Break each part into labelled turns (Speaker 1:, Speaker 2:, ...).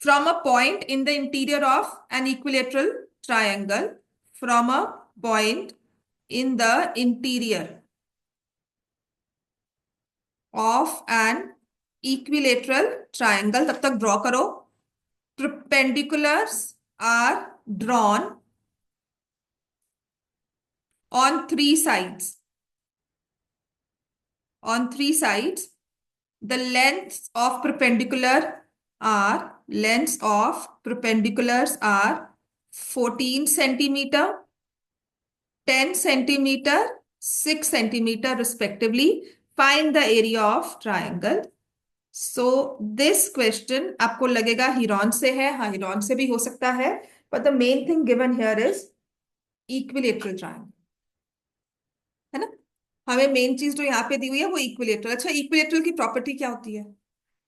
Speaker 1: From a point in the interior of an equilateral triangle, from a point in the interior of an equilateral triangle, तब तक draw करो. Perpendiculars are drawn on three sides. On three sides, the lengths of perpendiculars are 14 centimeter, 10 centimeter, 6 centimeter respectively. Find the area of triangle. So this question आपको लगेगा heron से है. हाँ, heron से भी हो सकता है, but the main thing given here is equilateral triangle, है ना. हमें मेन चीज जो यहाँ पे दी हुई है वो इक्विलेटरल. अच्छा, इक्विलेटरल की प्रॉपर्टी क्या होती है,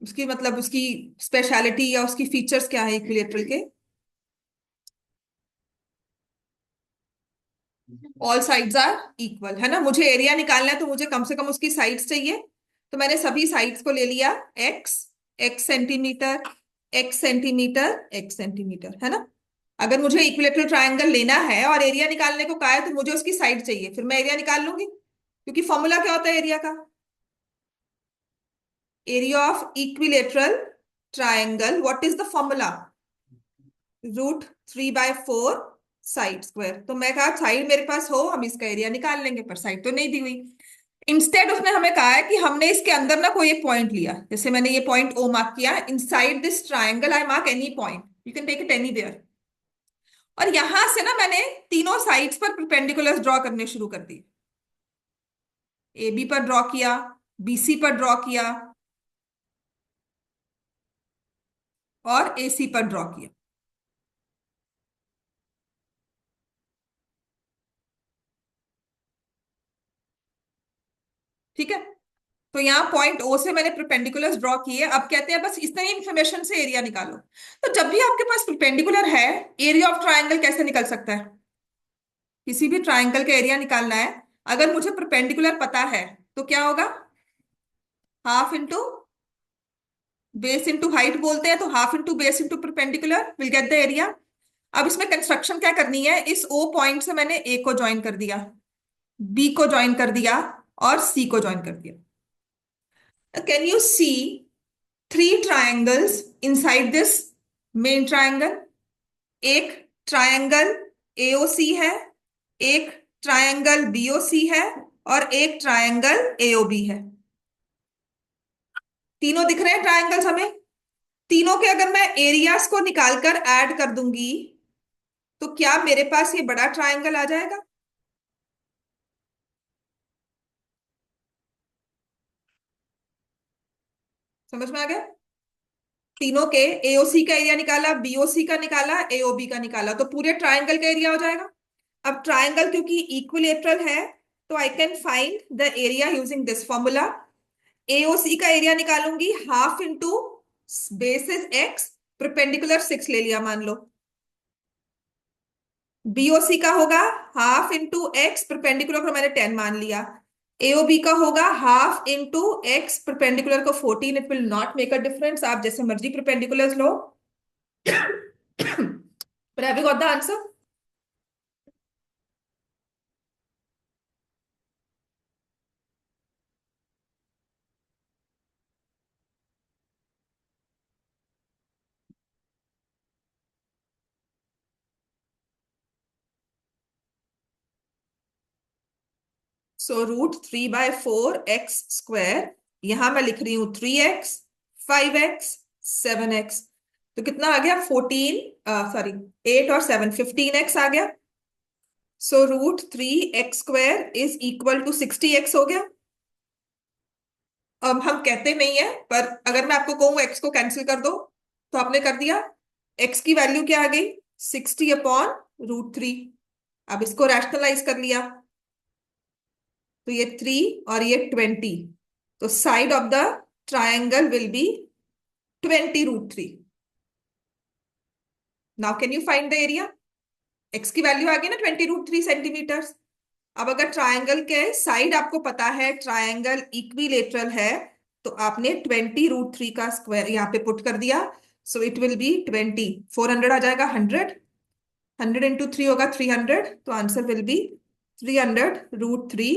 Speaker 1: उसकी मतलब उसकी स्पेशलिटी या उसकी फीचर्स क्या है इक्विलेटरल के? ऑल साइड्स आर इक्वल, है ना. मुझे एरिया निकालना है तो मुझे कम से कम उसकी साइड्स चाहिए. तो मैंने सभी साइड्स को ले लिया. X, x centimetre, x centimetre, x centimetre, है ना. अगर मुझे इक्विलेटरल ट्रायंगल लेना है और एरिया निकालने को कहा है तो मुझे उसकी साइड चाहिए, फिर मैं एरिया निकाल लूंगी. क्योंकि फॉर्मूला क्या होता है एरिया का? Area of equilateral triangle, what is the formula? √3/4 side square. तो मैं कहा साइड मेरे पास हो, हम इसका एरिया निकाल लेंगे, पर साइड तो नहीं दी हुई. इंस्टेड उसने हमें कहा है कि हमने इसके अंदर ना कोई एक पॉइंट लिया. जैसे मैंने ये पॉइंट ओ मार्क किया. Inside this triangle I mark any point, you can take it anywhere. और यहां से ना मैंने तीनों साइड्स पर परपेंडिकुलर्स ड्रॉ करने शुरू कर दिए. ए बी पर ड्रॉ किया, बी सी पर ड्रॉ किया और ए सी पर ड्रॉ किया. ठीक है. तो यहाँ पॉइंट ओ से मैंने परपेंडिकुलर्स ड्रॉ किए. अब कहते हैं बस इतनी इंफॉर्मेशन से एरिया निकालो. तो जब भी आपके पास परपेंडिकुलर है, एरिया ऑफ ट्राइंगल कैसे निकल सकता है? किसी भी ट्राइंगल का एरिया निकालना है, अगर मुझे परपेंडिकुलर पता है तो क्या होगा? Half into base into height बोलते हैं. तो half into base into perpendicular will get the area. अब इसमें कंस्ट्रक्शन क्या करनी है? इस ओ पॉइंट से मैंने ए को ज्वाइन कर दिया, बी को ज्वाइन कर दिया और सी को ज्वाइन कर दिया. Can you see three triangles inside this main triangle? एक ट्राइंगल एओसी है, एक ट्राइंगल बीओसी है और एक ट्राइंगल एओबी है. तीनों दिख रहे हैं ट्राइंगल्स हमें. तीनों के अगर मैं एरियाज को निकालकर ऐड कर दूंगी तो क्या मेरे पास ये बड़ा ट्राइंगल आ जाएगा? समझ में आ गया? तीनों के एओसी का एरिया निकाला, बीओसी का निकाला, एओबी का निकाला, तो पूरे ट्राइंगल का एरिया हो जाएगा. अब ट्राइंगल क्योंकि इक्विलेटरल है तो I can find the area using this formula. AOC का एरिया निकालूंगी half into basis x, perpendicular 6 ले लिया मान लो. बीओसी का होगा हाफ इंटू एक्स, परपेंडिकुलर को मैंने 10 मान लिया. एओबी का होगा हाफ इंटू एक्स, परपेंडिकुलर को 14. It will not make a difference, आप जैसे मर्जी perpendiculars low. But have you got the answer? So √3/4 x². यहां मैं लिख रही हूं 3x, 5x, 7x. तो कितना आ गया? 14, सॉरी 8 और 7, 15x आ गया. सो √3x² is equal to 60x हो गया. अब हम कहते नहीं है, पर अगर मैं आपको कहूँ x को कैंसिल कर दो तो आपने कर दिया. x की वैल्यू क्या आ गई? 60/√3. अब इसको रैशनलाइज कर लिया तो ये 3 और ये 20. तो side of the triangle will be 20√3. Now can you find the area? x की वैल्यू आ गई ना 20√3 सेंटीमीटर्स. अब अगर ट्राइंगल के साइड आपको पता है, ट्राइंगल इक्विलेटरल है, तो आपने 20√3 का स्क्वायर यहाँ पे पुट कर दिया. सो इट विल बी 20, 400 आ जाएगा 100, 100 × 3 होगा 300, तो answer will be 300√3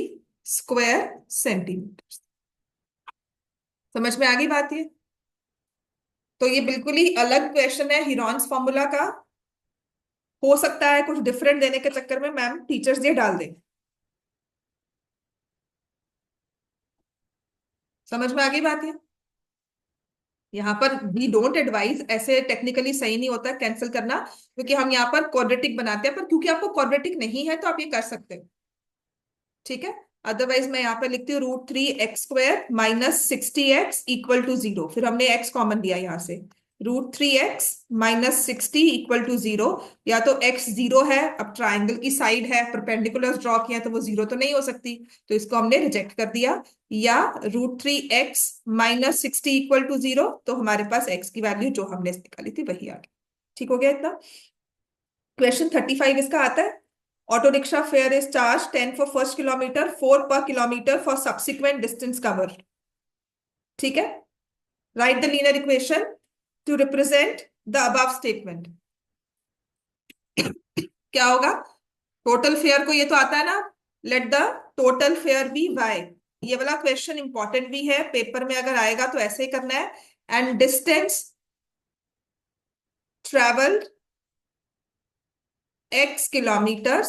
Speaker 1: square centimetre. समझ में आ गई बात ये? तो ये बिल्कुल ही अलग क्वेश्चन है हीरॉन्स फॉर्मूला का। हो सकता है कुछ डिफरेंट देने के चक्कर में मैम टीचर्स ये डाल दें। समझ में आ गई बात ये? यहाँ पर वी डोंट एडवाइज, ऐसे टेक्निकली सही नहीं होता कैंसिल करना, क्योंकि हम यहाँ पर क्वाड्रेटिक बनाते हैं, पर क्योंकि आपको क्वाड्रेटिक नहीं है तो आप ये कर सकते हो। ठीक है। अदरवाइज मैं यहाँ पे लिखती हूँ √3x² - 60x = 0, फिर हमने x कॉमन लिया यहाँ से। √3x - 60 = 0, या तो x 0 है, अब ट्राइंगल की साइड है, परपेंडिकुलर ड्रॉ किया तो वो 0 तो नहीं हो सकती, तो इसको हमने रिजेक्ट कर दिया। या √3x - 60 = 0, तो हमारे पास x की वैल्यू जो हमने निकाली थी वही आ गई। ठीक हो गया इतना? क्वेश्चन 35 इसका आता है। Auto rickshaw fair is charge 10 for first kilometre, 4 पर kilometre for subsequent distance cover. ठीक है। Right the linear equation two represent the above statement. क्या होगा? टोटल फेयर को ये तो आता है ना, let the total fare be Y. ये वाला क्वेश्चन इंपॉर्टेंट भी है, पेपर में अगर आएगा तो ऐसे ही करना है। And distance travelled x kilometres,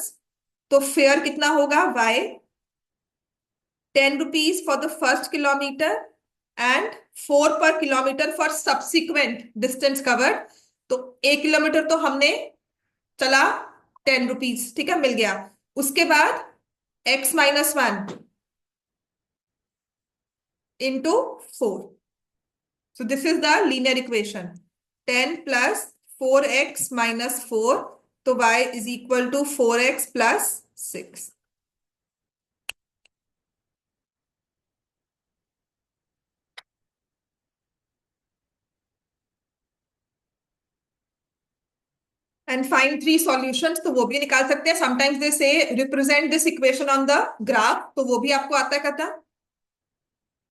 Speaker 1: तो फेयर कितना होगा? y, 10 rupees for the first kilometre and 4 पर kilometre for subsequent distance covered. तो 1 किलोमीटर तो हमने चला 10 रुपीज, ठीक है, मिल गया। उसके बाद x - 1 × 4, so this is the linear equation, 10 + 4x - 4, तो y = 4x + 6। And find 3 solutions, तो वो भी निकाल सकते हैं। समटाइम्स दे से represent this equation on the graph, तो वो भी आपको आता है करता।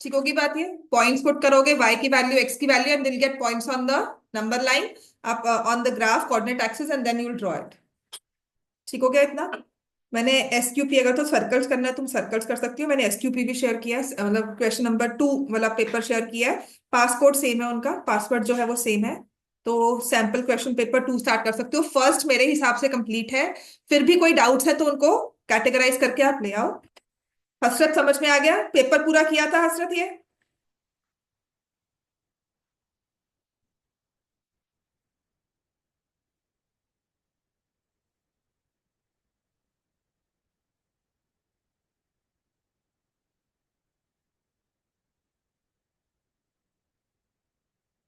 Speaker 1: ठीक होगी बात ये? पॉइंट्स पुट करोगे, y की वैल्यू, x की value, and will get points on the number line, आप on the graph coordinate axis, and then you will draw it. ठीक हो गया इतना? मैंने SQP, अगर तो सर्कल्स करना है तुम सर्कल्स कर सकती हो, मैंने SQP भी शेयर किया है, मतलब क्वेश्चन नंबर 2 वाला पेपर शेयर किया है। पासकोड सेम है उनका, पासवर्ड जो है वो सेम है। तो सैंपल क्वेश्चन पेपर 2 स्टार्ट कर सकते हो। फर्स्ट मेरे हिसाब से कंप्लीट है, फिर भी कोई डाउट्स है तो उनको कैटेगराइज करके आप ले आओ। हसरत समझ में आ गया? पेपर पूरा किया था हसरत ये?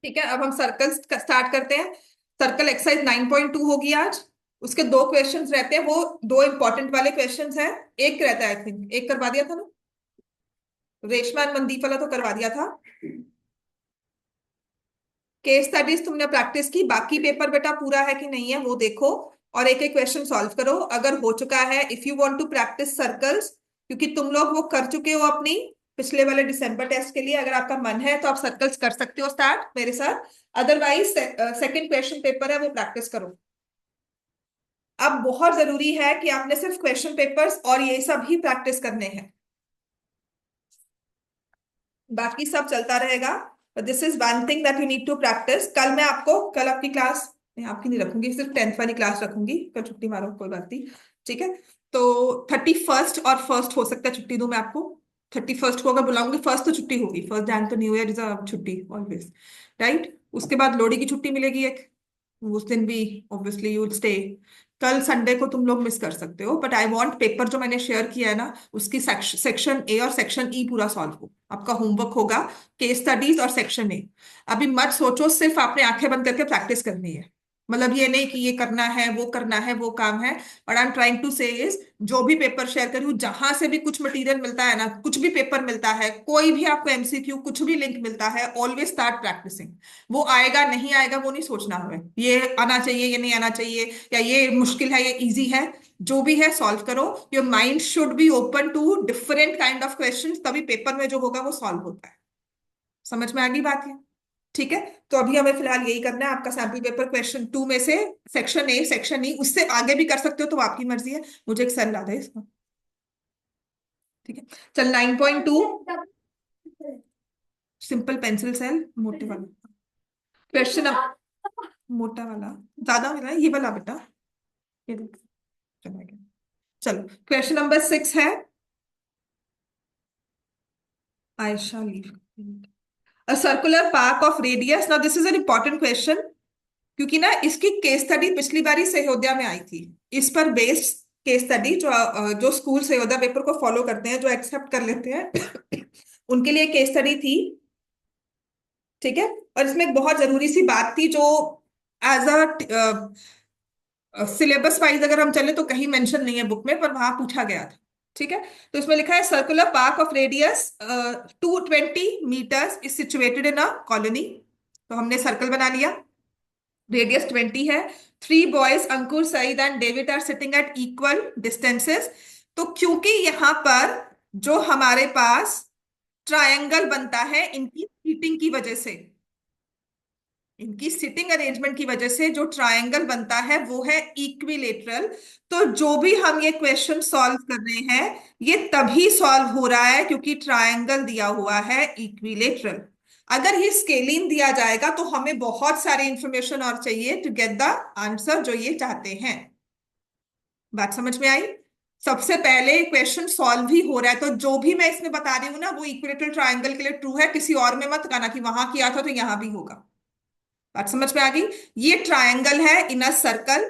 Speaker 1: ठीक है, अब हम सर्कल्स स्टार्ट करते हैं। सर्कल एक्सरसाइज 9.2 होगी आज। उसके 2 क्वेश्चंस रहते हैं, वो 2 इंपॉर्टेंट वाले क्वेश्चंस हैं। एक रहता है, आई थिंक एक करवा दिया था ना, रेशमा एंड मनदीप वाला तो करवा दिया था। केस स्टडीज तुमने प्रैक्टिस की, बाकी पेपर बेटा पूरा है कि नहीं है वो देखो, और एक एक क्वेश्चन सॉल्व करो अगर हो चुका है। If you want to practise circles, क्योंकि तुम लोग वो कर चुके हो अपनी पिछले वाले दिसंबर टेस्ट के लिए, अगर आपका मन है तो आप सर्कल्स कर सकते हो स्टार्ट मेरे साथ। अदरवाइज सेकंड क्वेश्चन पेपर है वो प्रैक्टिस करो। अब बहुत जरूरी है कि आपने सिर्फ क्वेश्चन पेपर्स और ये सब ही प्रैक्टिस करने हैं, बाकी सब चलता रहेगा। This is one thing that you need to practise. कल आपकी क्लास मैं आपकी नहीं रखूंगी, सिर्फ 10th वाली क्लास रखूंगी, कल छुट्टी मारो कोई बात नहीं। ठीक है। तो 31 और 1 हो सकता है छुट्टी दूं मैं आपको। 31 को अगर बुलाऊंगी, 1 तो छुट्टी होगी, 1 जनवरी तो न्यू ईयर इज अ छुट्टी ऑलवेज, राइट। उसके बाद लोहड़ी की छुट्टी मिलेगी एक, उस दिन भी ऑब्वियसली यू विल स्टे। कल संडे को तुम लोग मिस कर सकते हो, बट आई वांट पेपर जो मैंने शेयर किया है ना, उसकी सेक्शन ए और सेक्शन ई पूरा सॉल्व हो। आपका होमवर्क होगा केस स्टडीज और सेक्शन ए। अभी मत सोचो सिर्फ आपने आंखें बंद करके प्रैक्टिस करनी है, मतलब ये नहीं कि ये करना है वो करना है वो काम है। But I am trying to say is, जो भी पेपर शेयर करूँ, जहां से भी कुछ मटेरियल मिलता है ना, कुछ भी पेपर मिलता है, कोई भी आपको MCQ कुछ भी लिंक मिलता है, ऑलवेज स्टार्ट प्रैक्टिसिंग। वो आएगा नहीं आएगा वो नहीं सोचना हमें, ये आना चाहिए ये नहीं आना चाहिए, या ये मुश्किल है ये इजी है, जो भी है सॉल्व करो। Your mind should be open to different kind of questions, तभी पेपर में जो होगा वो सॉल्व होता है। समझ में आ गई बात है? ठीक है। तो अभी हमें फिलहाल यही करना है, आपका सैम्पल पेपर क्वेश्चन 2 में से सेक्शन ए उससे आगे भी कर सकते हो तो वो आपकी मर्जी है। मुझे एक सेल ला दे इसका। ठीक है। चल 9.2, सिंपल पेंसिल सेल, मोटे वाला क्वेश्चन। मोटा वाला ज्यादा मिला है, ये वाला बेटा, ये देख, चला गया। चलो क्वेश्चन नंबर 6 है। Ayesha leave, a circular park of radius, now this is an important question, क्योंकि ना इसकी केस स्टडी पिछली बारी सह्योदया में आई थी। इस पर बेस्ड केस स्टडी, जो स्कूल सह्योदया पेपर को फॉलो करते हैं, जो एक्सेप्ट कर लेते हैं उनके लिए केस स्टडी थी। ठीक है। और इसमें एक बहुत जरूरी सी बात थी जो एज सिलेबस वाइज अगर हम चले तो कहीं मेंशन नहीं है बुक में, पर वहां पूछा गया था। ठीक है। तो इसमें लिखा है circular park of radius 220 metres is situated in a colony. तो हमने सर्कल बना लिया, रेडियस 20 है। 3 boys Ankur Saeed and David are sitting at equal distances. तो क्योंकि यहाँ पर जो हमारे पास ट्रायंगल बनता है इनकी सीटिंग की वजह से, इनकी सिटिंग अरेंजमेंट की वजह से जो ट्रायंगल बनता है वो है इक्विलेटरल। तो जो भी हम ये क्वेश्चन सॉल्व कर रहे हैं, ये तभी सॉल्व हो रहा है क्योंकि ट्रायंगल दिया हुआ है इक्विलेटरल। अगर ये स्केलिन दिया जाएगा तो हमें बहुत सारी इंफॉर्मेशन और चाहिए टू गेट द आंसर जो ये चाहते हैं। बात समझ में आई? सबसे पहले क्वेश्चन सॉल्व ही हो रहा है, तो जो भी मैं इसमें बता रही हूँ ना वो इक्विलेटरल ट्रायंगल के लिए ट्रू है, किसी और में मत कहना कि वहां किया था तो यहां भी होगा। बात समझ में आ गई? ये ट्रायंगल है इन अ सर्कल।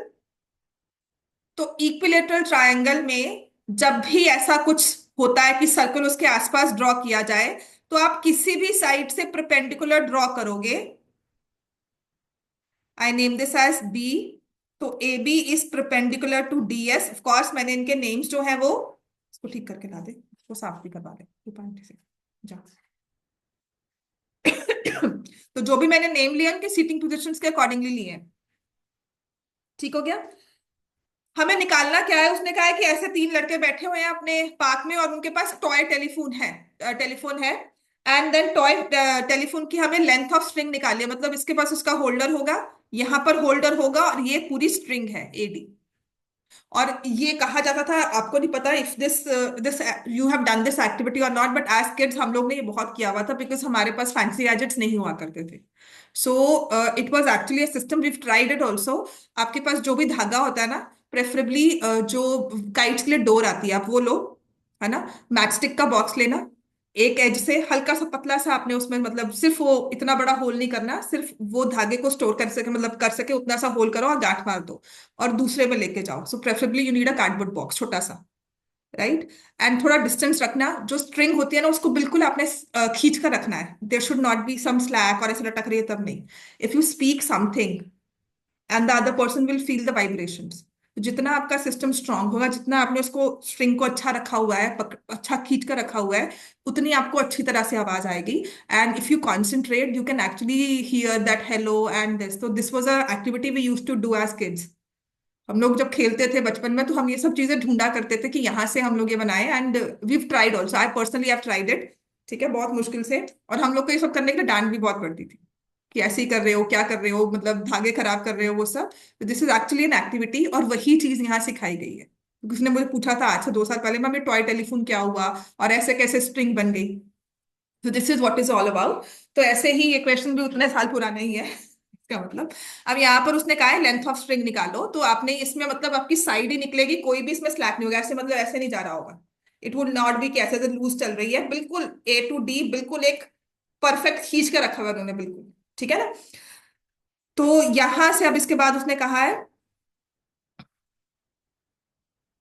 Speaker 1: तो इक्विलेटरल ट्रायंगल में जब भी ऐसा कुछ होता है कि सर्कल उसके आसपास ड्रॉ किया जाए, तो आप किसी भी साइड से परपेंडिकुलर ड्रॉ करोगे। I name this as B. तो ए B is perpendicular to D S. Of course मैंने इनके नेम्स जो है वो, इसको ठीक करके ला दे, इसको साफ भी करवा दे, ये पानी से जा। तो जो भी मैंने नेम लिया उनके सीटिंग पोजिशंस के अकॉर्डिंगली लिए हैं। ठीक हो गया। हमें निकालना क्या है, उसने कहा है कि ऐसे 3 लड़के बैठे हुए हैं अपने पार्क में और उनके पास टॉय टेलीफोन है। एंड देन टॉय टेलीफोन की हमें लेंथ ऑफ स्ट्रिंग निकालिए, मतलब इसके पास उसका होल्डर होगा, यहाँ पर होल्डर होगा और ये पूरी स्ट्रिंग है एडी। और ये कहा जाता था, आपको नहीं पता if this this you have done this activity और नॉट, बट एज किड्स हम लोग ने ये बहुत किया हुआ था बिकॉज हमारे पास फैंसी गैजेट्स नहीं हुआ करते थे। So it was actually a system, we tried it also. आपके पास जो भी धागा होता है ना, प्रेफरेबली जो काइट्स के लिए डोर आती है आप वो लो, है ना। मैचस्टिक का बॉक्स लेना, एक एज से हल्का सा पतला सा आपने उसमें, मतलब सिर्फ वो इतना बड़ा होल नहीं करना, सिर्फ वो धागे को स्टोर कर सके, मतलब कर सके उतना सा होल करो और गांठ मार दो और दूसरे में लेके जाओ। So preferably you need a cardboard box छोटा सा, राइट। एंड थोड़ा डिस्टेंस रखना, जो स्ट्रिंग होती है ना उसको बिल्कुल आपने खींच कर रखना है, there should not be some slack और ऐसे लटक रही है तब नहीं। If you speak something and the other person will feel the vibrations. जितना आपका सिस्टम स्ट्रांग होगा, जितना आपने उसको स्ट्रिंग को अच्छा रखा हुआ है, अच्छा खींच कर रखा हुआ है, उतनी आपको अच्छी तरह से आवाज आएगी। And if you concentrate you can actually hear that hello and this. तो this was a activity we use to do as kids. हम लोग जब खेलते थे बचपन में तो हम ये सब चीजें ढूंढा करते थे कि यहाँ से हम लोग ये बनाए, and we tried also, I personally have tried it. ठीक है, बहुत मुश्किल से। और हम लोग को ये सब करने के लिए डांट भी बहुत पड़ती थी कि ऐसे ही कर रहे हो, क्या कर रहे हो, मतलब धागे खराब कर रहे हो वो सब। तो this is actually an activity और वही चीज यहाँ सिखाई गई है। किसी ने मुझे पूछा था आज से 2 साल पहले, मम्मी टॉय टेलीफोन क्या हुआ और ऐसे कैसे स्ट्रिंग बन गई। तो this is what is all about. तो ऐसे ही ये क्वेश्चन भी उतने साल पुराना ही है इसका मतलब। अब यहाँ पर उसने कहा है लेंथ ऑफ स्ट्रिंग निकालो, तो आपने इसमें मतलब आपकी साइड ही निकलेगी, कोई भी इसमें स्लैक नहीं होगा, ऐसे मतलब ऐसे नहीं जा रहा होगा। इट वुड नॉट बी कैसे लूज चल रही है, बिल्कुल ए टू डी बिल्कुल एक परफेक्ट खींच के रखा हुआ है उन्होंने बिल्कुल। ठीक है ना। तो यहां से अब इसके बाद उसने कहा है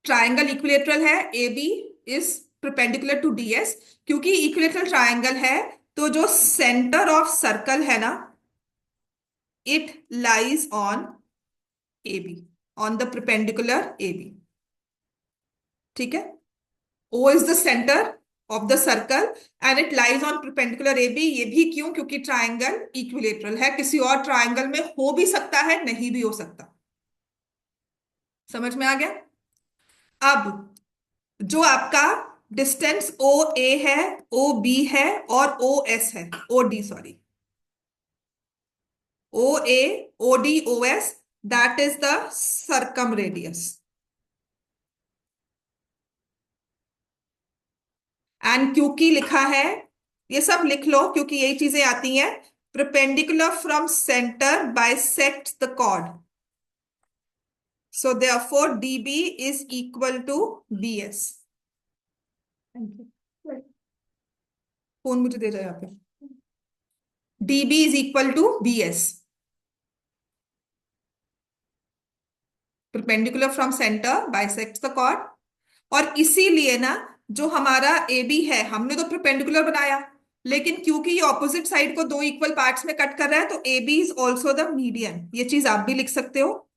Speaker 1: ट्रायंगल इक्विलेटरल है, A B is perpendicular to D S. क्योंकि इक्विलेटरल ट्रायंगल है तो जो सेंटर ऑफ सर्कल है ना, it lies on A B, on the perpendicular A B. ठीक है। O is the centre of the circle and it lies on perpendicular A B. ये भी क्यों? क्योंकि ट्रायंगल इक्विलेटरल है, किसी और ट्रायंगल में हो भी सकता है, नहीं भी हो सकता। समझ में आ गया? अब जो आपका डिस्टेंस ओ ए है, ओ बी है और ओ एस है, O D sorry, OAODOS, that is the circumradius. And क्योंकि लिखा है, ये सब लिख लो क्योंकि यही चीजें आती हैं। Perpendicular from centre bisect the chord, so therefore DB is equal to BS। Phone मुझे दे जाए यहाँ पे। DB is equal to BS, perpendicular from centre bisect the chord. और इसीलिए ना, जो हमारा AB है, हमने तो परपेंडिकुलर बनाया, लेकिन क्योंकि ये ऑपोजिट साइड को दो इक्वल पार्ट्स में कट कर रहा है, तो AB is also the median. ये चीज आप भी लिख सकते हो,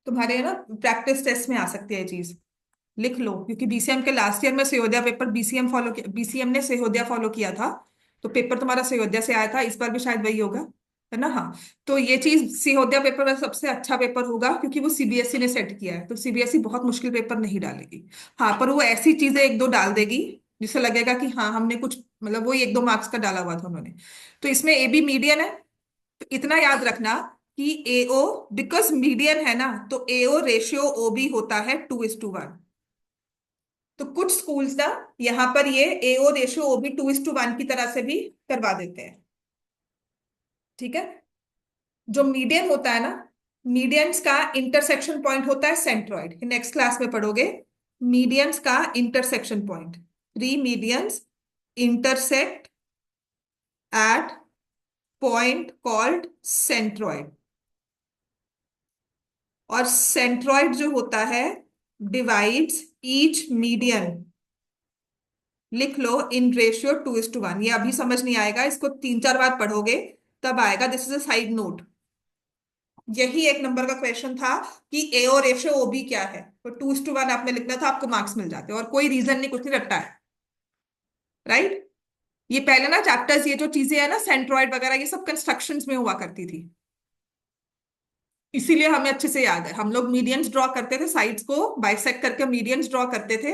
Speaker 1: तुम्हारे ना प्रैक्टिस टेस्ट में आ सकती है ये चीज। लिख लो, क्योंकि BCM के लास्ट ईयर में सयोध्या पेपर, BCM ने सयोध्या फॉलो किया था, तो पेपर तुम्हारा सयोध्या से आया था, इस बार भी शायद वही होगा, है ना? हाँ। तो ये चीज, सयोध्या पेपर में सबसे अच्छा पेपर होगा, क्योंकि वो CBSE ने सेट किया है, तो CBSE बहुत मुश्किल पेपर नहीं डालेगी। हाँ, पर वो ऐसी चीजें एक दो डाल देगी जिससे लगेगा कि हाँ हमने कुछ, मतलब वही एक दो मार्क्स का डाला हुआ था उन्होंने। तो इसमें AB मीडियन है, तो इतना याद रखना कि AO, बिकॉज मीडियन है ना, तो AO रेशियो OB होता है 2:1। तो कुछ स्कूल्स ना यहाँ पर ये AO रेशियो OB 2:1 की तरह से भी करवा देते हैं। ठीक है। जो मीडियन होता है ना, मीडियंस का इंटरसेक्शन पॉइंट होता है सेंट्रॉइड, नेक्स्ट क्लास में पढ़ोगे। मीडियंस का intersection point, three medians intersect at point called centroid. और सेंट्रॉइड जो होता है डिवाइड्स ईच मीडियन, लिख लो, इन रेशियो 2:1। ये अभी समझ नहीं आएगा, इसको तीन चार बार पढ़ोगे तब आएगा। This is a side note. यही एक नंबर का क्वेश्चन था कि AO रेशियो OB क्या है, तो 2:1 आपने लिखना था, आपको मार्क्स मिल जाते, और कोई रीजन नहीं, कुछ नहीं रट्टा है। राइट। ये पहले ना चैप्टर्स, ये जो चीजें है ना सेंट्रॉइड वगैरह, ये सब कंस्ट्रक्शंस में हुआ करती थी, इसीलिए हमें अच्छे से याद है। हम लोग मीडियंस ड्रॉ करते थे, साइड्स को बाइसेक्ट करके मीडियंस ड्रॉ करते थे,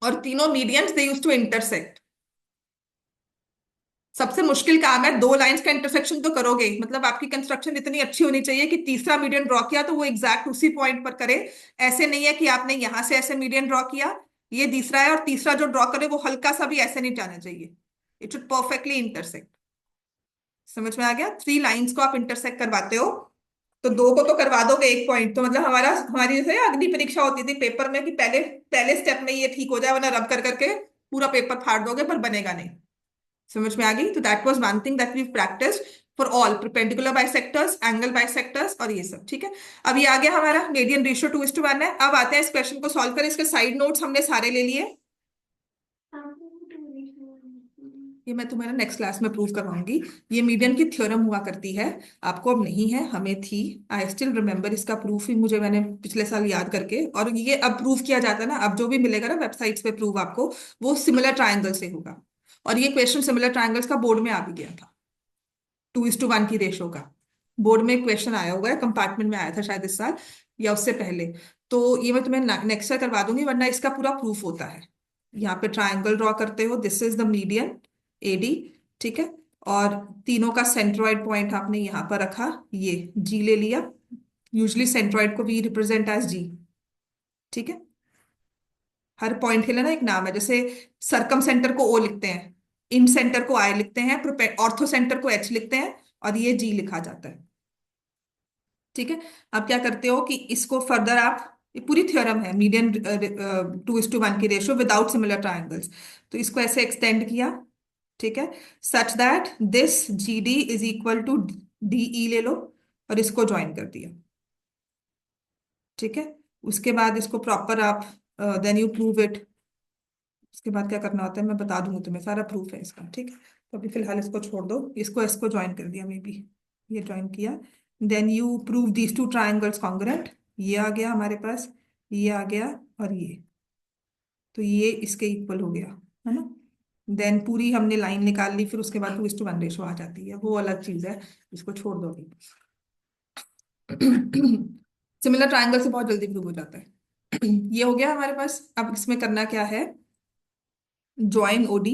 Speaker 1: और तीनों medians they used to intersect. सबसे मुश्किल काम है, दो लाइंस का इंटरसेक्शन तो करोगे ही, मतलब आपकी कंस्ट्रक्शन इतनी अच्छी होनी चाहिए कि तीसरा मीडियन ड्रॉ किया तो वो एग्जैक्ट उसी पॉइंट पर करे। ऐसे नहीं है कि आपने यहां से ऐसे मीडियन ड्रॉ किया, ये तीसरा है, और तीसरा जो ड्रॉ करे वो हल्का सा भी ऐसे नहीं जाना चाहिए। It should perfectly intersect. समझ में आ गया? थ्री लाइंस को आप इंटरसेक्ट करवाते हो, तो दो को तो करवा दोगे, एक पॉइंट तो, मतलब हमारी जैसे अग्नि परीक्षा होती थी पेपर में, कि पहले पहले स्टेप में ये ठीक हो जाए, वरना रब कर करके पूरा पेपर फाड़ दोगे पर बनेगा नहीं। समझ में आ गई? तो that was one thing that we practise for all perpendicular bisectors, angle bisectors, और ये सब। ठीक है। अब ये आ गया हमारा मीडियन रेशियो 2:1 है। अब आते हैं इस क्वेश्चन को सॉल्व करें। इसके साइड नोट्स हमने सारे ले लिए, ये मैं तुम्हें नेक्स्ट क्लास में प्रूव करवाऊंगी। ये मीडियन की थ्योरम हुआ करती है, आपको अब नहीं है, हमें थी। आई स्टिल रिमेम्बर, इसका प्रूफ ही मुझे, मैंने पिछले साल याद करके, और ये अब प्रूव किया जाता है ना, अब जो भी मिलेगा ना वेबसाइट्स पे प्रूव आपको, वो सिमिलर ट्राइंगल से होगा। और ये क्वेश्चन सिमिलर ट्राइंगल्स का बोर्ड में आ भी गया था, 2:1 की रेशो का। बोर्ड में क्वेश्चन आया हुआ है, कंपार्टमेंट में आया था शायद इस साल या उससे पहले। तो ये मैं तुम्हें नेक्स्ट ईयर करवा दूंगी, वरना इसका पूरा प्रूफ होता है। यहाँ पे ट्राइंगल ड्रॉ करते हो, this is the median AD। ठीक है। और तीनों का सेंट्रॉइड पॉइंट आपने यहाँ पर रखा, ये G ले लिया। यूजली सेंट्रॉइड को भी रिप्रेजेंट एज G। ठीक है। हर पॉइंट के लिए ना एक नाम है, जैसे सरकम सेंटर को O लिखते हैं, इन सेंटर को I लिखते हैं, ऑर्थो सेंटर को H लिखते हैं, और ये G लिखा जाता है। ठीक है। अब क्या करते हो कि इसको फर्दर आप, ये पूरी थ्योरम है मीडियन 2:1 की रेशियो विदाउट सिमिलर ट्राइंगल्स, तो इसको ऐसे एक्सटेंड किया। ठीक है। Such that this GD is equal to DE ले लो, और इसको ज्वाइन कर दिया। ठीक है। उसके बाद इसको प्रॉपर आप, देन यू प्रूव इट। उसके बाद क्या करना होता है मैं बता दूंगी तुम्हें, सारा प्रूफ है इसका। ठीक है। तो अभी फिलहाल इसको छोड़ दो, इसको इसको ज्वाइन कर दिया, मे बी ये ज्वाइन किया। Then you prove these two triangles congruent, ये आ गया हमारे पास, ये आ गया, और ये, तो ये इसके इक्वल हो गया, है ना? देन पूरी हमने लाइन निकाल ली, फिर उसके बाद 2:1 रेशो आ जाती है, वो अलग चीज है, इसको छोड़ दो अभी। सिमिलर ट्राइंगल से बहुत जल्दी प्रूव हो जाता है। ये हो गया हमारे पास। अब इसमें करना क्या है, join OD।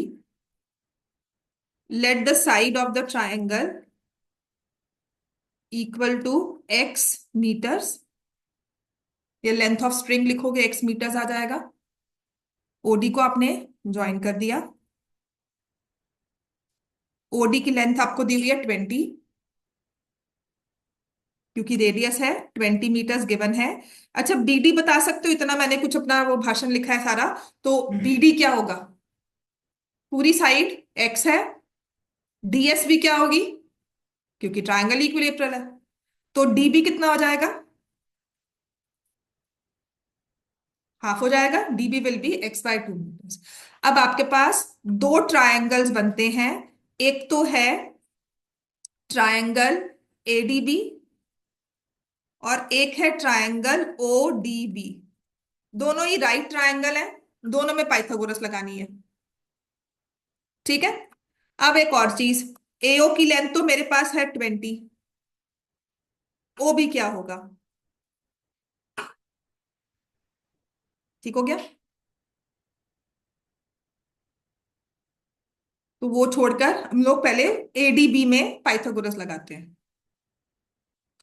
Speaker 1: Let the side of the triangle equal to x metres, या लेंथ ऑफ स्ट्रिंग लिखोगे एक्स मीटर्स आ जाएगा। ओडी को आपने ज्वाइन कर दिया। ओडी की लेंथ आपको दी हुई है 20, क्योंकि रेडियस है 20 मीटर्स गिवन है। अच्छा, बीडी बता सकते हो? इतना मैंने कुछ अपना वो भाषण लिखा है सारा, तो बीडी क्या होगा? पूरी साइड एक्स है। डीएसबी क्या होगी? क्योंकि ट्रायंगल इक्विलेटरल है, तो डीबी कितना हो जाएगा? हाफ हो जाएगा। DB will be x/2 metres. अब आपके पास दो ट्रायंगल्स बनते हैं। एक तो है ट्रायंगल एडीबी और एक है ट्रायंगल ओडीबी। दोनों ही राइट ट्रायंगल है, दोनों में पाइथागोरस लगानी है। ठीक है। अब एक और चीज, एओ की लेंथ तो मेरे पास है 20, ओ भी क्या होगा? ठीक हो गया। तो वो छोड़कर हम लोग पहले एडीबी में पाइथागोरस लगाते हैं।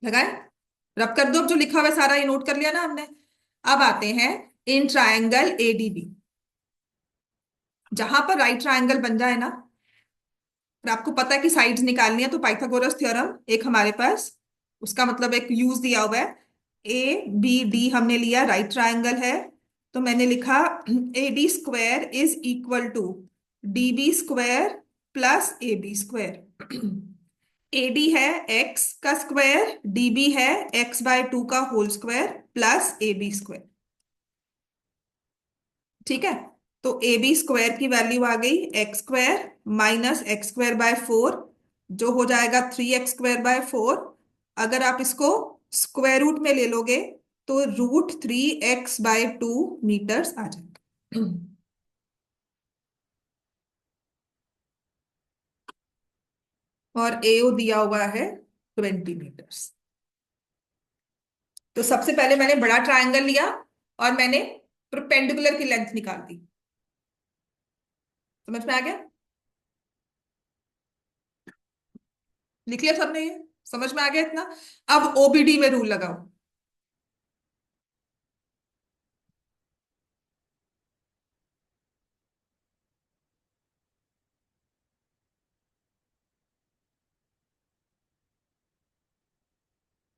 Speaker 1: लगाए? रब कर दो, जो लिखा हुआ है सारा ये नोट कर लिया ना हमने। अब आते हैं इन ट्रायंगल एडीबी। जहां पर राइट ट्रायंगल बन जाए ना, और आपको पता है कि साइड्स निकालनी है, तो पाइथागोरस थ्योरम एक हमारे पास, उसका मतलब एक यूज दिया हुआ है। ए बी डी हमने लिया, राइट ट्रायंगल है, तो मैंने लिखा A D square is equal to D B square plus A B square. A D है एक्स का स्क्वायर, डी बी है x/2 का whole square plus A B square. ठीक है। तो ए बी स्क्वायर की वैल्यू आ गई x² माइनस x²/4, जो हो जाएगा 3x²/4। अगर आप इसको स्क्वायर रूट में ले लोगे तो √3x/2 मीटर्स आ जाएगा। और एओ दिया हुआ है 20 मीटर्स। तो सबसे पहले मैंने बड़ा ट्रायंगल लिया और मैंने परपेंडिकुलर की लेंथ निकाल दी। समझ में आ गया? लिख लिया सबने ये? समझ में आ गया इतना? अब ओबीडी में रूल लगाओ।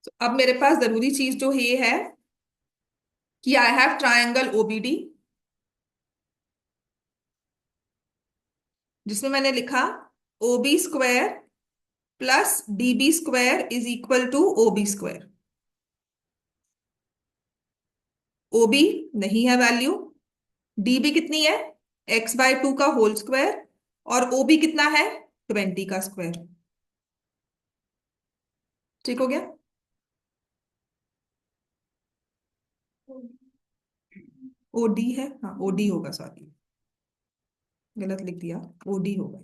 Speaker 1: तो अब मेरे पास जरूरी चीज जो ये है कि आई हैव ट्रायंगल ओबीडी, जिसमें मैंने लिखा OB square plus DB square is equal to OB square. OB नहीं है वैल्यू, डीबी कितनी है? x/2 का होल स्क्वायर, और ओबी कितना है? 20 का स्क्वायर। ठीक हो गया। ओडी है, हाँ ओडी होगा, सॉरी गलत लिख दिया, ओडी होगा।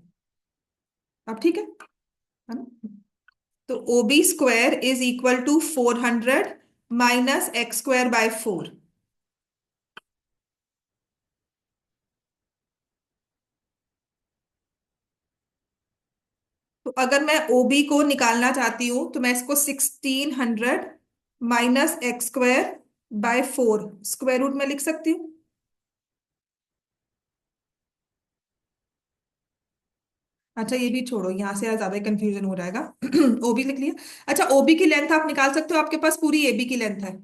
Speaker 1: अब ठीक है ना? तो OB square is equal to 400 minus x²/4। तो अगर मैं ओबी को निकालना चाहती हूं तो मैं इसको 1600 माइनस x²/4 स्क्वायर रूट में लिख सकती हूँ। अच्छा ये भी छोड़ो, यहां से ज्यादा कंफ्यूजन हो जाएगा। ओबी लिख लिया। अच्छा, ओबी की लेंथ आप निकाल सकते हो, आपके पास पूरी एबी की लेंथ है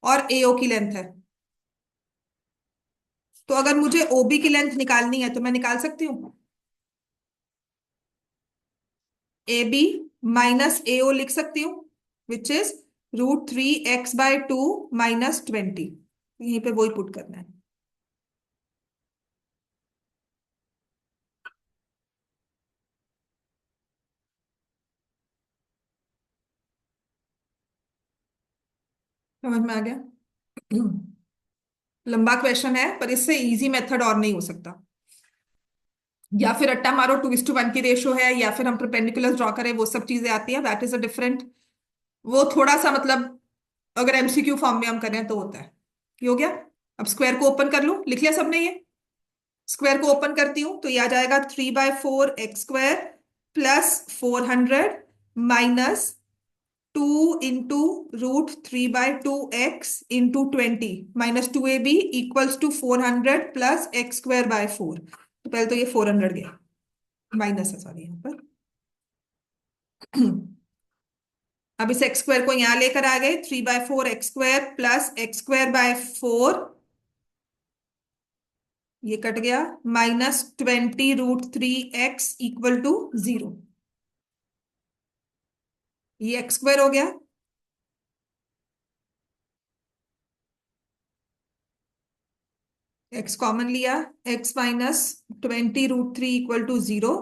Speaker 1: और एओ की लेंथ है। तो अगर मुझे ओबी की लेंथ निकालनी है तो मैं निकाल सकती हूँ। ए बी माइनस एओ लिख सकती हूँ, विच इज √3x/2 माइनस 20। यहीं पे वही पुट करना है। समझ में आ गया? लंबा क्वेश्चन है, पर इससे इजी मेथड और नहीं हो सकता। या फिर रट्टा मारो 2:1 की रेशो है, या फिर हम परपेंडिकुलर ड्रॉ करें, वो सब चीजें आती है, दैट इज अ डिफरेंट। वो थोड़ा सा मतलब, अगर एमसीक्यू फॉर्म में हम करें तो होता है। ये हो गया। अब स्क्वायर को ओपन कर लूं, लिख लिया सबने ये? स्क्वायर को ओपन करती हूं तो ये आ जाएगा 3/4 x² plus 400 minus 2 × √3/2 x into 20 minus 2ab equals to 400 plus x²/4। तो पहले तो ये 400 गया, माइनस है सॉरी यहाँ पर। अब इस x² को यहां लेकर आ गए, 3/4 x² प्लस x²/4, ये कट गया, माइनस 20 √3 x इक्वल टू 0। ये x² हो गया। x कॉमन लिया, x माइनस 20 √3 इक्वल टू 0।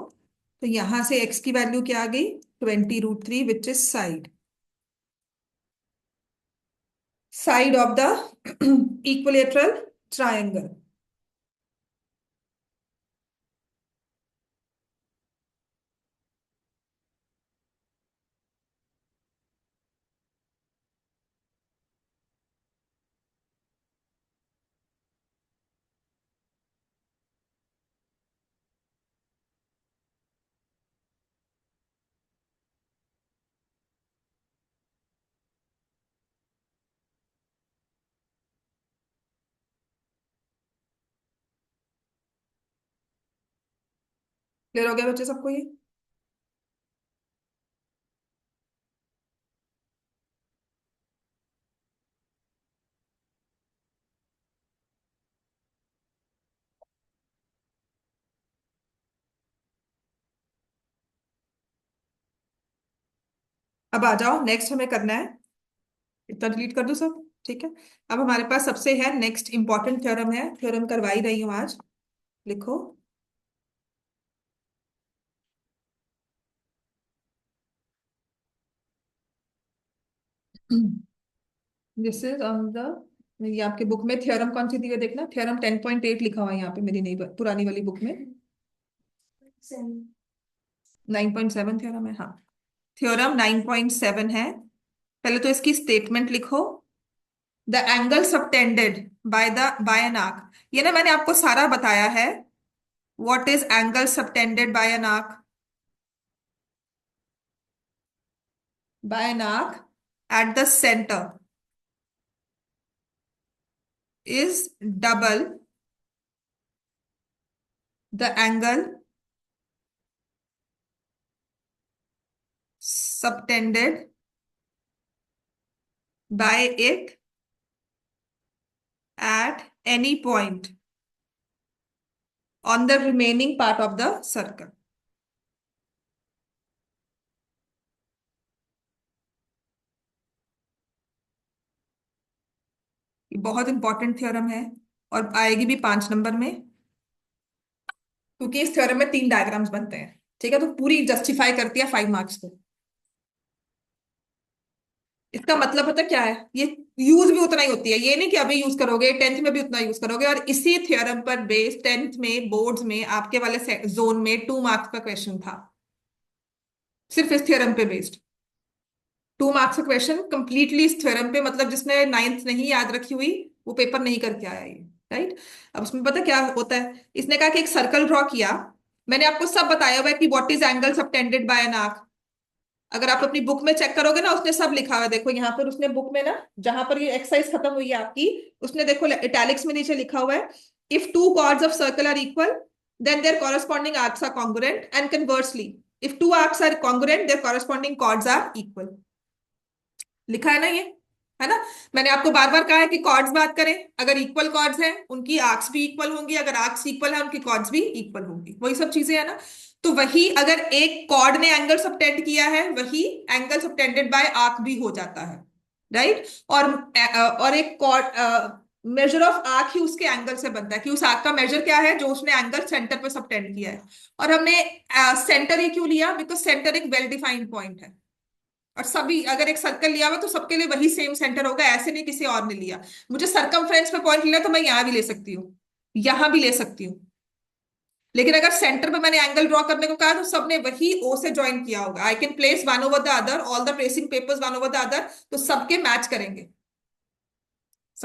Speaker 1: तो यहां से x की वैल्यू क्या आ गई, 20 √3 which is side, side of the equilateral triangle. Clear हो गया बच्चे सबको ये? अब आ जाओ, नेक्स्ट हमें करना है, इतना डिलीट कर दो सब, ठीक है। अब हमारे पास सबसे है नेक्स्ट इंपॉर्टेंट थ्योरम है, थ्योरम करवा ही रही हूँ आज, लिखो। दिस इज ऑन द, ये आपके बुक में थ्योरम कौन सी दी है देखना, थ्योरम 10.8 लिखा हुआ है यहाँ पे मेरी नई पुरानी वाली बुक में। 9.7 थ्योरम है, हाँ। थ्योरम 9.7 है। पहले तो इसकी स्टेटमेंट लिखो। The angle subtended by an arc, ये ना मैंने आपको सारा बताया है। What is angle subtended by an arc? By an arc at the centre is double the angle subtended by it at any point on the remaining part of the circle। ये बहुत important theorem है और आएगी भी 5 number में, क्योंकि इस theorem में 3 डायग्राम्स बनते हैं, ठीक है। तो पूरी जस्टिफाई करती है 5 मार्क्स को। इसका मतलब पता क्या है, ये यूज भी उतना ही होती है, ये नहीं कि अभी यूज करोगे, 10th में भी उतना यूज करोगे। और इसी थ्योरम पर बेस्ड 10th में बोर्ड्स में आपके वाले जोन में 2 मार्क्स का क्वेश्चन था, सिर्फ इस थ्योरम पे बेस्ड। 2 मार्क्स का क्वेश्चन कंप्लीटली इस थ्योरम पे, मतलब जिसने 9th नहीं याद रखी हुई वो पेपर नहीं करके आया ये, राइट। अब उसमें पता क्या होता है, इसने कहा कि एक सर्कल ड्रॉ किया, मैंने आपको सब बताया हुआ है कि what is angle subtended by an arc. अगर आप अपनी बुक में चेक करोगे ना, उसने सब लिखा हुआ है, देखो यहाँ पर उसने बुक में ना, जहां पर ये एक्सरसाइज खत्म हुई है आपकी, उसने देखो इटैलिक्स में नीचे लिखा हुआ है, if two chords of circle are equal then their corresponding arcs are congruent and conversely if two arcs are congruent their corresponding chords are equal. लिखा है ना ये, है ना। मैंने आपको बार बार कहा है कि कॉर्ड्स बात करें, अगर इक्वल कॉर्ड्स हैं उनकी आर्क्स भी इक्वल होंगी, अगर आर्क्स इक्वल है उनकी कॉर्ड्स भी इक्वल होंगी, वही सब चीजें है ना। तो वही अगर एक कॉर्ड ने एंगल सबटेंड किया है, वही एंगल सबटेंडेड बाय आर्क भी हो जाता है, राइट। और एक कॉर्ड मेजर ऑफ आर्क ही उसके एंगल से बनता है, कि उस आर्क का मेजर क्या है जो उसने एंगल सेंटर पे सबटेंड किया है। और हमने सेंटर ही क्यों लिया, बिकॉज सेंटर एक वेल डिफाइंड पॉइंट है, और सभी अगर एक सर्कल लिया हुआ तो सबके लिए वही सेम सेंटर होगा, ऐसे नहीं किसी और ने लिया। मुझे सरकमफ्रेंस पे पॉइंट लेना तो मैं यहां भी ले सकती हूँ, यहां भी ले सकती हूँ, लेकिन अगर सेंटर पे मैंने एंगल ड्रॉ करने को कहा तो सबने वही ओ से ज्वाइन किया होगा। I can place one over the other, all the tracing papers one over the other, तो सबके मैच करेंगे।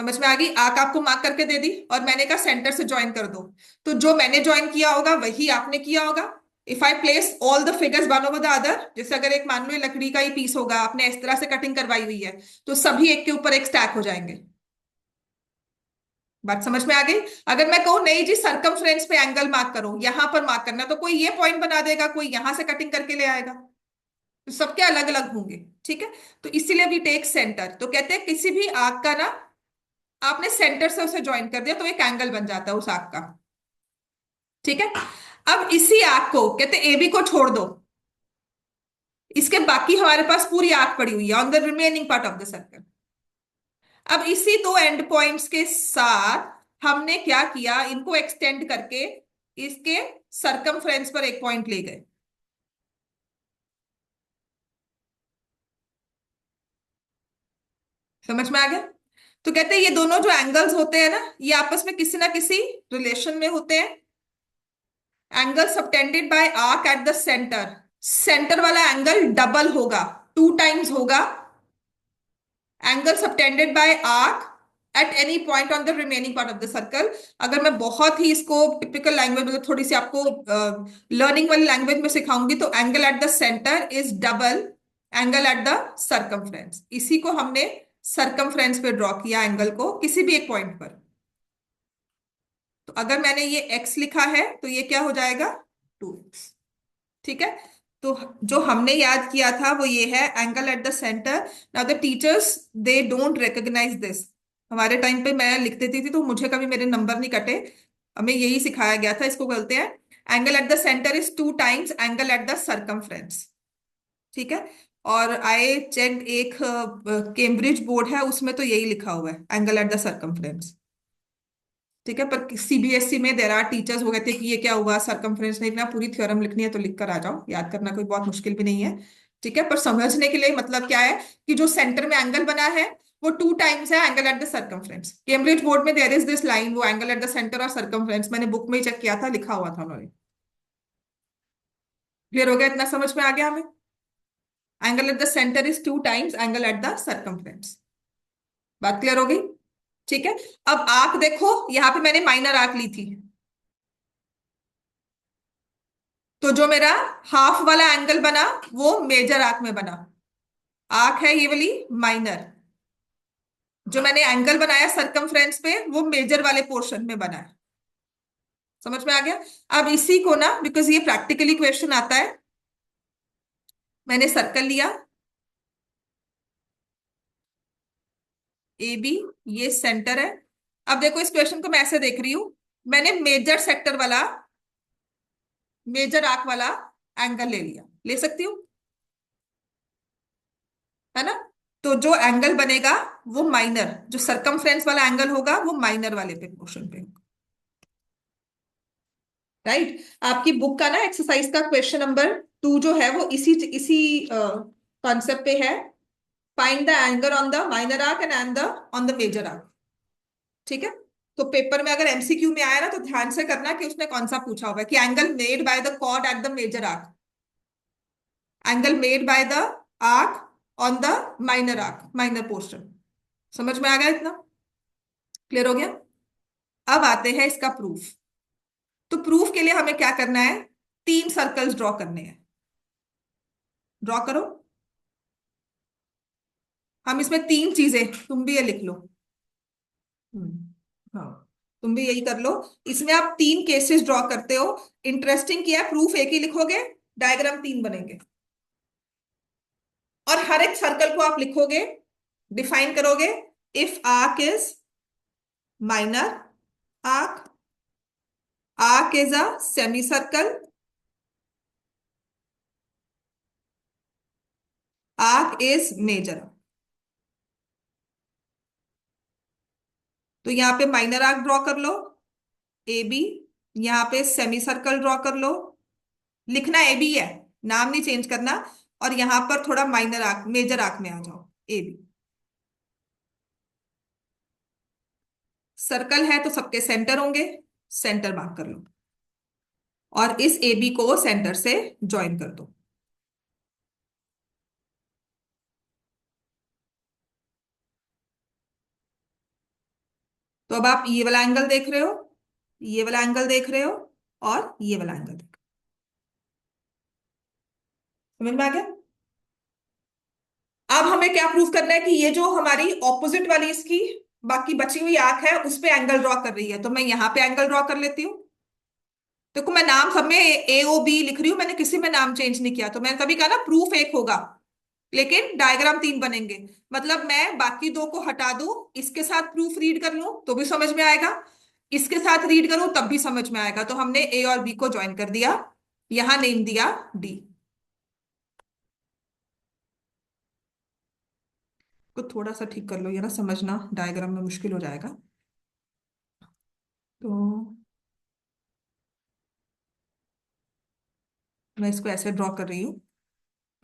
Speaker 1: समझ में आ गई? आर्क आपको मार्क करके दे दी और मैंने कहा सेंटर से ज्वाइन कर दो। तो जो मैंने ज्वाइन किया होगा वही आपने किया होगा। If I place all the figures one over the other, जैसे अगर एक मान लो ये लकड़ी का ही पीस होगा, आपने इस तरह से कटिंग करवाई हुई है, तो सभी एक के ऊपर एक स्टैक हो जाएंगे। बात समझ में आ गई? अगर मैं कहूं नहीं जी सरकमफ्रेंस पे एंगल मार्क करो, यहां पर मार्क करना, तो कोई ये पॉइंट बना देगा, कोई यहां से कटिंग करके ले आएगा, तो सबके अलग अलग होंगे। ठीक है? तो इसीलिए वी टेक सेंटर। तो कहते हैं किसी भी आर्क का ना, आपने सेंटर से उसे ज्वाइन कर दिया तो एक एंगल बन जाता है उस आर्क का। ठीक है? अब इसी आर्क को कहते हैं एबी को छोड़ दो, इसके बाकी हमारे पास पूरी आर्क पड़ी हुई है on the remaining part of the circle. अब इसी दो एंड पॉइंट्स के साथ हमने क्या किया, इनको एक्सटेंड करके इसके सरकमफ्रेंस पर एक पॉइंट ले गए। समझ में आ गया? तो कहते हैं ये दोनों जो एंगल्स होते हैं ना, ये आपस में किसी ना किसी रिलेशन में होते हैं। Angle subtended bye arc at the centre, centre वाला एंगल डबल होगा, टू टाइम्स होगा angle subtended bye arc at any point on the remaining part of the circle. अगर मैं बहुत ही इसको टिपिकल लैंग्वेज, मतलब थोड़ी सी आपको लर्निंग वाली लैंग्वेज में सिखाऊंगी, तो angle at the centre is double angle at the circumference. इसी को हमने सरकमफ्रेंस पे ड्रॉ किया, एंगल को किसी भी एक पॉइंट पर। तो अगर मैंने ये x लिखा है तो ये क्या हो जाएगा, 2x। ठीक है? तो जो हमने याद किया था वो ये है, angle at the centre. Now the teachers they don't recognise this. हमारे टाइम पे मैं लिख देती थी तो मुझे कभी मेरे नंबर नहीं कटे, हमें यही सिखाया गया था। इसको बोलते हैं angle at the centre is two times angle at the circumference. ठीक है? और आई चेक एक कैम्ब्रिज बोर्ड है, उसमें तो यही लिखा हुआ है, एंगल एट द सरकमफ्रेंस। ठीक है? पर सीबीएसई में देर आर टीचर्स, वो कहते हैं कि ये क्या हुआ, सरकमफ्रेंस नहीं, इतना पूरी थ्योरम लिखनी है तो लिख कर आ जाओ, याद करना कोई बहुत मुश्किल भी नहीं है। ठीक है? पर समझने के लिए मतलब क्या है कि जो सेंटर में एंगल बना है वो टू टाइम्स है angle at the circumference. Cambridge board में देयर इज दिस लाइन, वो एंगल एट द सेंटर और सरकमफ्रेंस, मैंने बुक में ही चेक किया था, लिखा हुआ था उन्होंने। क्लियर हो गया? इतना समझ में आ गया हमें? Angle at the centre is two times angle at the circumference. बात क्लियर हो गई? ठीक है? अब आर्क देखो, यहां पे मैंने माइनर आर्क ली थी, तो जो मेरा हाफ वाला एंगल बना वो मेजर आर्क में बना। आर्क है ये वाली माइनर, जो मैंने एंगल बनाया सरकमफ्रेंस पे वो मेजर वाले पोर्शन में बना है। समझ में आ गया? अब इसी को ना, बिकॉज ये प्रैक्टिकली क्वेश्चन आता है, मैंने सर्कल लिया ए बी, ये सेंटर है। अब देखो इस क्वेश्चन को मैं ऐसे देख रही हूं, मैंने मेजर सेक्टर वाला, मेजर आर्क वाला एंगल ले लिया, ले सकती हूँ, है ना? तो जो एंगल बनेगा वो माइनर, जो सरकमफ्रेंस वाला एंगल होगा वो माइनर वाले पे पोर्शन पे। राइट? आपकी बुक का ना एक्सरसाइज का क्वेश्चन नंबर 2 जो है वो इसी इसी कॉन्सेप्ट पे है। Find the angle on the minor arc and and the on the major arc. ठीक है? तो पेपर में अगर एमसीक्यू में आया ना तो ध्यान से करना कि उसने कौन सा पूछा हुआ है, कि angle made by the chord at the major arc, angle made by the arc on the minor arc, minor portion. समझ में आ गया इतना? क्लियर हो गया? अब आते हैं इसका प्रूफ। तो प्रूफ के लिए हमें क्या करना है, 3 सर्कल्स ड्रॉ करने हैं। ड्रॉ करो। हम इसमें 3 चीजें, तुम भी ये लिख लो। हाँ, तुम भी यही कर लो। इसमें आप 3 केसेस ड्रॉ करते हो। इंटरेस्टिंग किया, प्रूफ एक ही लिखोगे, डायग्राम 3 बनेंगे, और हर एक सर्कल को आप लिखोगे, डिफाइन करोगे। If arc is minor arc, arc is a semi circle, arc is major. तो यहाँ पे माइनर आर्क ड्रॉ कर लो, ए बी। यहाँ पे सेमी सर्कल ड्रॉ कर लो, लिखना ए बी है, नाम नहीं चेंज करना। और यहां पर थोड़ा माइनर आर्क, मेजर आर्क में आ जाओ, ए बी। सर्कल है तो सबके सेंटर होंगे, सेंटर मार्क कर लो, और इस ए बी को सेंटर से ज्वाइन कर दो। तो अब आप ये वाला एंगल देख रहे हो, ये वाला एंगल देख रहे हो, और ये वाला एंगल देख, समझ में आ गया? अब हमें क्या प्रूव करना है कि ये जो हमारी ऑपोजिट वाली इसकी बाकी बची हुई आंख है उस पे एंगल ड्रॉ कर रही है, तो मैं यहां पे एंगल ड्रॉ कर लेती हूँ। देखो मैं नाम सब में ए ओ बी लिख रही हूँ, मैंने किसी में नाम चेंज नहीं किया, तो मैंने तभी कहा ना प्रूफ एक होगा लेकिन डायग्राम तीन बनेंगे। मतलब मैं बाकी दो को हटा दूं, इसके साथ प्रूफ रीड कर लूं तो भी समझ में आएगा, इसके साथ रीड करूं तब भी समझ में आएगा। तो हमने ए और बी को ज्वाइन कर दिया, यहां नेम दिया डी। को थोड़ा सा ठीक कर लो, ये ना समझना डायग्राम में मुश्किल हो जाएगा। तो मैं इसको ऐसे ड्रॉ कर रही हूँ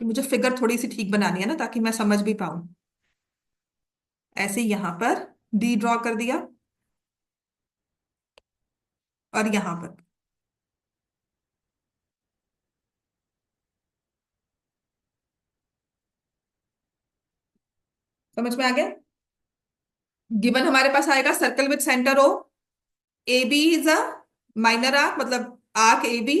Speaker 1: कि मुझे फिगर थोड़ी सी ठीक बनानी है ना, ताकि मैं समझ भी पाऊं। ऐसे यहां पर डी ड्रॉ कर दिया, और यहां पर। समझ में आ गया? गिवन हमारे पास आएगा circle with centre O, A B is a minor arc, मतलब आर्क ए बी।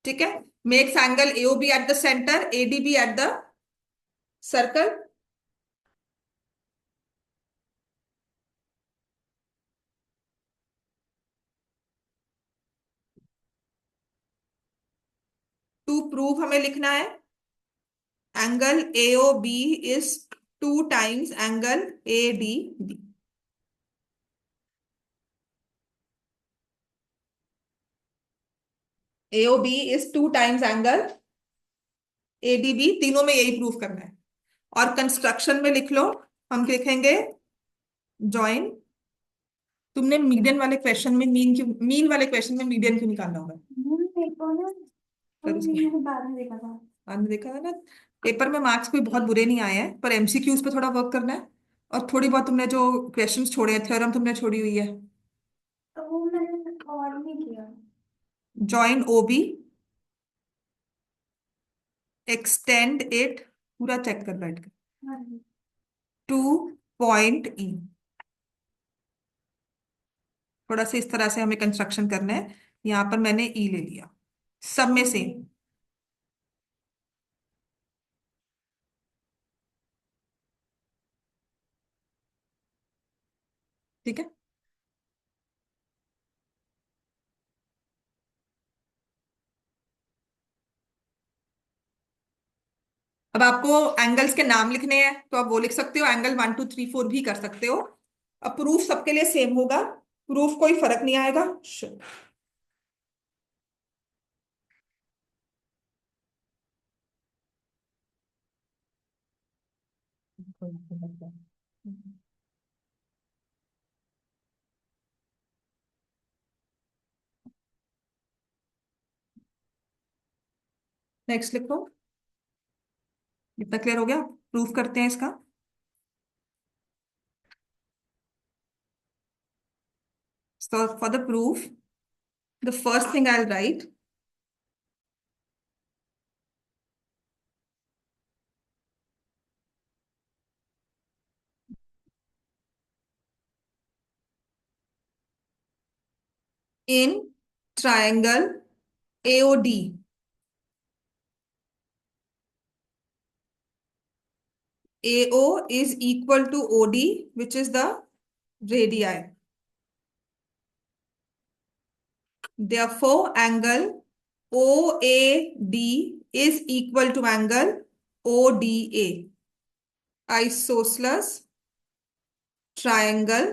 Speaker 1: ठीक है, makes angle A O B at the centre, A D B at the circle. 2 prove हमें लिखना है angle A O B is 2 times angle A D B. A O B is 2 times angle A D B, तीनों में यही prove करना है। और construction में लिख लो, हम लिखेंगे जॉइन। तुमने मीडियन वाले क्वेश्चन में मीन वाले क्वेश्चन में मीडियन क्यों निकालना होगा? देखो ना, पर उसमें बाद में देखा था। बाद में देखा था ना। पेपर में मार्क्स कोई बहुत बुरे नहीं आए हैं, पर एमसीक्यूज पे थोड़ा वर्क करना है। और थोड़ी बहुत तुमने जो क्वेश्चंस छोड़े हैं, थ्योरम तुमने छोड़ी हुई है। तो वो मैंने और नहीं किया। Join O B, extend it, पूरा चेक कर बैठ के, टू पॉइंट ई। थोड़ा सा इस तरह से हमें कंस्ट्रक्शन करना है। यहाँ पर मैंने ई ले लिया, सब में सेम। ठीक है। अब आपको एंगल्स के नाम लिखने हैं, तो आप वो लिख सकते हो, एंगल 1 2 3 4 भी कर सकते हो। अब प्रूफ सबके लिए सेम होगा, प्रूफ कोई फर्क नहीं आएगा। नेक्स्ट लिखो। इतना क्लियर हो गया? प्रूफ करते हैं इसका। So for the proof, the first thing I'll write, in triangle AOD, AO is equal to OD, which is the radii. Therefore, angle OAD is equal to angle ODA. Isosceles triangle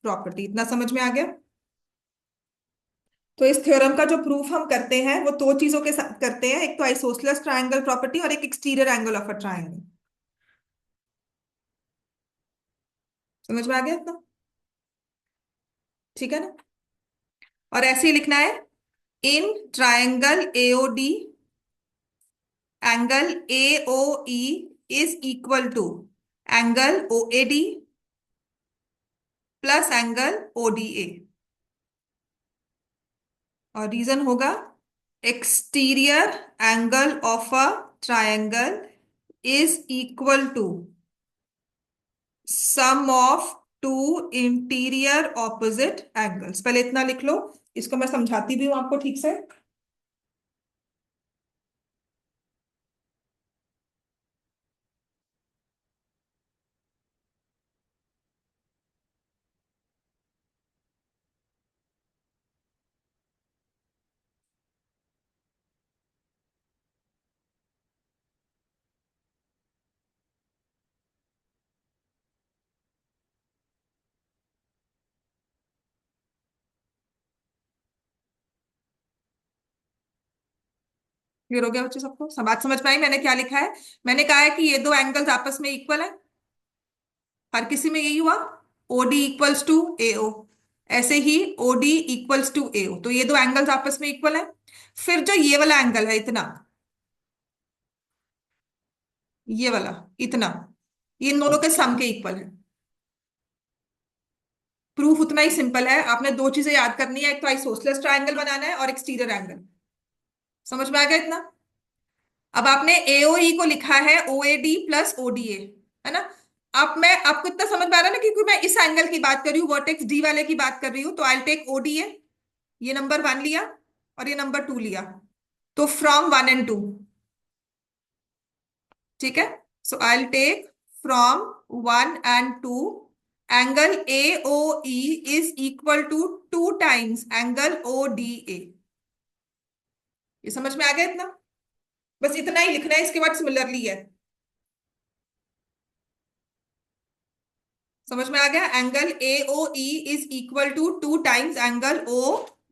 Speaker 1: property. इतना समझ में आ गया? तो इस theorem का जो proof हम करते हैं वो दो चीजों के साथ करते हैं, एक तो आइसोसेलेस ट्रायंगल प्रॉपर्टी और एक exterior angle of a triangle. समझ में आ गया इतना? ठीक है ना? और ऐसे ही लिखना है, in triangle AOD, angle AOE is equal to angle OAD plus angle ODA. और रीजन होगा exterior angle of a triangle is equal to sum of two interior opposite angles, पहले इतना लिख लो। इसको मैं समझाती भी हूँ आपको ठीक से। क्लियर हो गया बच्चों सबको? सब बात समझ में आई मैंने क्या लिखा है? मैंने कहा है कि ये दो एंगल्स आपस में इक्वल है। हर किसी में यही हुआ। ओडी इक्वल्स टू एओ। ऐसे ही ओडी इक्वल्स टू एओ, तो ये दो एंगल्स आपस में इक्वल है। फिर जो ये वाला एंगल है इतना, ये वाला इतना, ये इन दोनों के सम के इक्वल है। प्रूफ उतना ही सिंपल है। आपने दो चीजें याद करनी है, एक तो आइसोसेलेस ट्रायंगल बनाना है और एक्सटीरियर एंगल। समझ में आ गया इतना? अब आपने एओई को लिखा है ओएडी प्लस ओडीए, है ना? अब मैं आपको इतना समझ में आ रहा है ना, क्योंकि मैं इस एंगल की बात कर रही हूँ, वर्टेक्स डी वाले की बात कर रही हूँ, तो आई टेक ओडीए। ये नंबर वन लिया और ये नंबर टू लिया, तो फ्रॉम वन एंड टू। ठीक है, so I take from one and two, angle A O E is equal to two times angle O D A. ये समझ में आ गया इतना? बस इतना ही लिखना है, इसके बाद सिमिलरली है। समझ में आ गया? Angle A O E is equal to two times angle O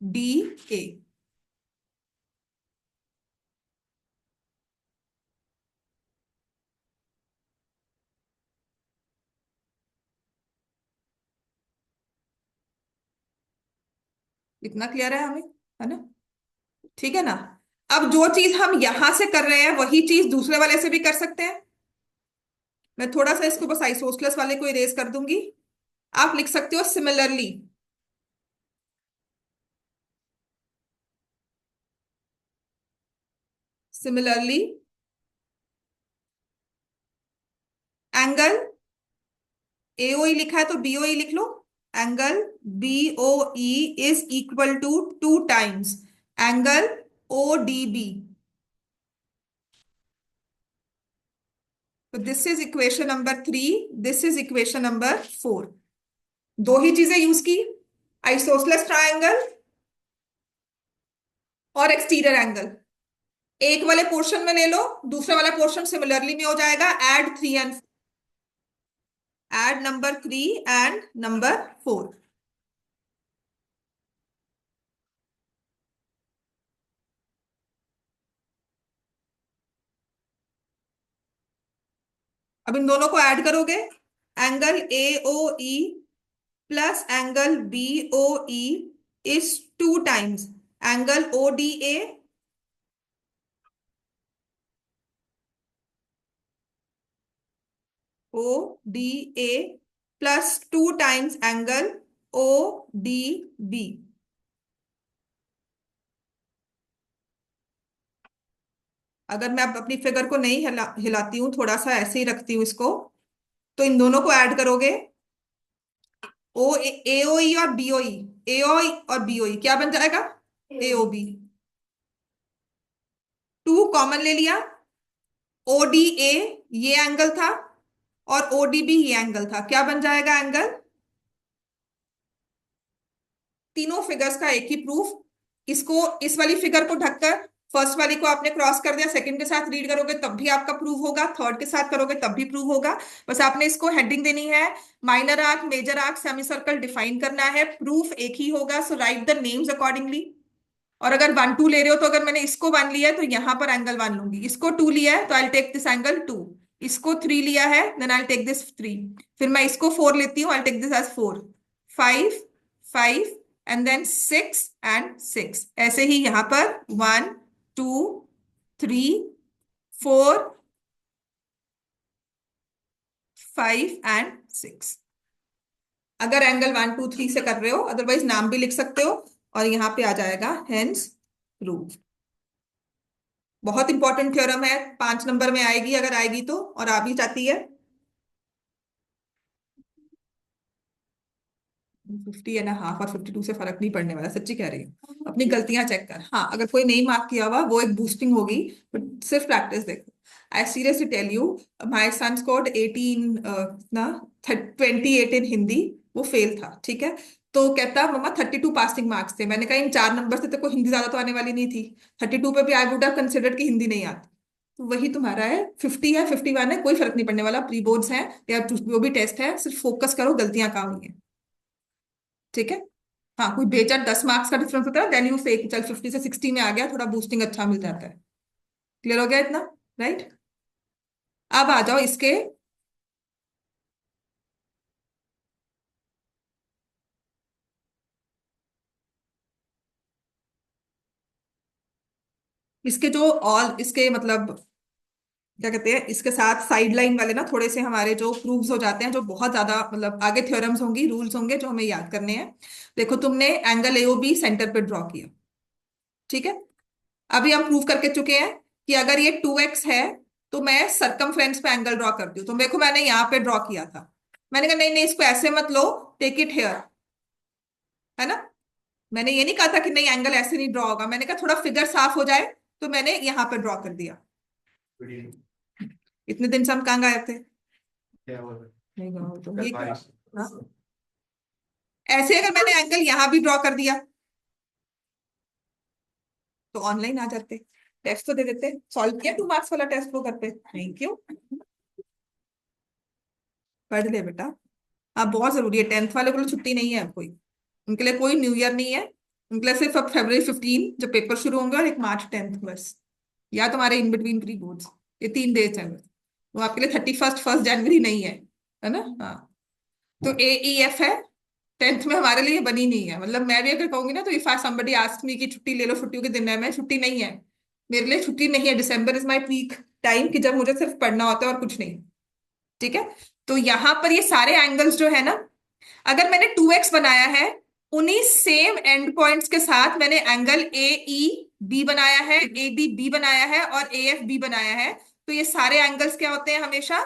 Speaker 1: D A. इतना क्लियर है हमें, है ना? ठीक है ना? अब जो चीज हम यहां से कर रहे हैं वही चीज दूसरे वाले से भी कर सकते हैं। मैं थोड़ा सा इसको बस आइसोसलेस वाले को इरेज कर दूंगी। आप लिख सकते हो सिमिलरली। सिमिलरली एंगल एओई लिखा है तो बीओई लिख लो। Angle BOE is equal to two times angle ODB. तो this is equation number three, this is equation number four. दो ही चीजें यूज की, आइसोसलेस ट्रायंगल और एक्सटीरियर एंगल। एक वाले पोर्शन में ले लो, दूसरा वाला पोर्शन सिमिलरली में हो जाएगा। Add three and add number three and number four. अब इन दोनों को ऐड करोगे, angle A O E plus angle B O E is two times angle O D A. O D A plus two times angle O D B. अगर मैं अब अपनी figure को नहीं हिलाती हूँ, थोड़ा सा ऐसे ही रखती हूँ इसको, तो इन दोनों को ऐड करोगे, ओ एओई और बीओई, एओई और बीओई क्या बन जाएगा? एओबी। टू कॉमन ले लिया, ओडीए ये एंगल था और ओडीबी ये एंगल था, क्या बन जाएगा एंगल? तीनों फिगर्स का एक ही प्रूफ। इसको इस वाली फिगर को ढककर फर्स्ट वाली को आपने क्रॉस कर दिया, सेकंड के साथ रीड करोगे तब भी आपका प्रूव होगा, थर्ड के साथ करोगे तब भी प्रूव होगा। बस आपने इसको हेडिंग देनी है, minor arc, major arc, semi circle define करना है, प्रूफ एक ही होगा। So write the names accordingly. और अगर वन टू ले रहे हो तो अगर मैंने इसको वन लिया है तो यहां पर एंगल वन लूंगी, इसको टू लिया है तो I take this angle two, इसको थ्री लिया है then I take this three, फिर मैं इसको फोर लेती हूँ, I take this as four, five, five, and then six and six. ऐसे ही यहां पर one, two, three, four, five and six. अगर एंगल वन टू थ्री से कर रहे हो, अदरवाइज नाम भी लिख सकते हो। और यहाँ पे आ जाएगा हेंस प्रूव। बहुत इंपॉर्टेंट थ्योरम है, 5 नंबर में आएगी, अगर आएगी तो, और आ भी जाती है। 50.5 और 52 से फर्क नहीं पड़ने वाला, सच्ची कह रही हूँ। अपनी गलतियां चेक कर। हाँ, अगर कोई नहीं मार्क किया हुआ वो एक बूस्टिंग होगी, बट सिर्फ प्रैक्टिस देखो। I seriously tell you, my son scored 18 ना 28 इन हिंदी। वो फेल था, ठीक है। तो कहता मम्मा 32 पासिंग मार्क्स थे। मैंने कहा इन 4 नंबर से तो कोई हिंदी ज्यादा तो आने वाली नहीं थी। 32 पे भी आई वुड हैव कंसिडर्ड कि हिंदी नहीं आती। तो वही तुम्हारा है, 50 है 51 है, कोई फर्क नहीं पड़ने वाला। प्री बोर्ड्स हैं या जो भी टेस्ट है, सिर्फ फोकस करो गलतियां कहाँ हुई हैं, ठीक है। हाँ, कोई बेचैन 10 मार्क्स का डिफरेंस होता है, देन यू से चल 50 से 60 में आ गया, थोड़ा बूस्टिंग अच्छा मिल जाता है। क्लियर हो गया इतना? राइट। अब आ जाओ इसके। इसके जो ऑल इसके मतलब क्या कहते हैं, इसके साथ साइड लाइन वाले ना थोड़े से हमारे जो प्रूव्स हो जाते हैं, जो बहुत ज्यादा मतलब आगे थ्योरम्स होंगी, रूल्स होंगे जो हमें याद करने हैं। देखो, तुमने एंगल एओबी सेंटर पे ड्रॉ किया, ठीक है। अभी हम प्रूव करके चुके हैं कि अगर ये 2x है तो मैं सरकमफ्रेंस पे एंगल ड्रॉ करती हूँ। तो देखो, मैंने यहाँ पे ड्रॉ किया था। मैंने कहा नहीं नहीं, इसको ऐसे मत लो, टेक इट हेयर, है ना। मैंने ये नहीं कहा था कि नहीं एंगल ऐसे नहीं ड्रॉ होगा, मैंने कहा थोड़ा फिगर साफ हो जाए, तो मैंने यहाँ पे ड्रॉ कर दिया। इतने दिन से हम कहाँ गायब थे? नहीं गायब हो तो ये क्या? हाँ? ऐसे अगर मैंने एंगल यहाँ भी ड्रॉ कर दिया तो ऑनलाइन आ जाते, टेस्ट तो दे देते। सॉल्व किया 2 मार्क्स वाला टेस्ट वो करते। Thank you. पढ़ ले बेटा। हाँ, बहुत जरूरी है। 10th वाले को तो छुट्टी नहीं है अब कोई। उनके लिए कोई न्यू ईयर नहीं है। उनके लिए सिर्फ अब February 15 जब पेपर शुरू होंगे और एक March 10 बस। या तुम्हारे इन बिटवीन प्री बोर्ड्स, ये 3 डेज है बस। वो आपके लिए 31 जनवरी नहीं है ना। हाँ। तो AEF है। 10th में हमारे लिए बनी नहीं है। मतलब मैं भी अगर कहूंगी ना, तो if I somebody ask me कि छुट्टी ले लो, छुट्टियों के दिन है, मैं छुट्टी नहीं है। मेरे लिए छुट्टी नहीं है। दिसंबर इज माई पीक टाइम कि जब मुझे सिर्फ पढ़ना होता है और कुछ नहीं, ठीक है। तो यहां पर ये सारे एंगल्स जो है ना, अगर मैंने 2x बनाया है, उन्हीं सेम एंड पॉइंट्स के साथ मैंने एंगल ए ई बी बनाया है, ए डी बी बनाया है और ए एफ बी बनाया है। तो ये सारे एंगल्स क्या होते हैं? हमेशा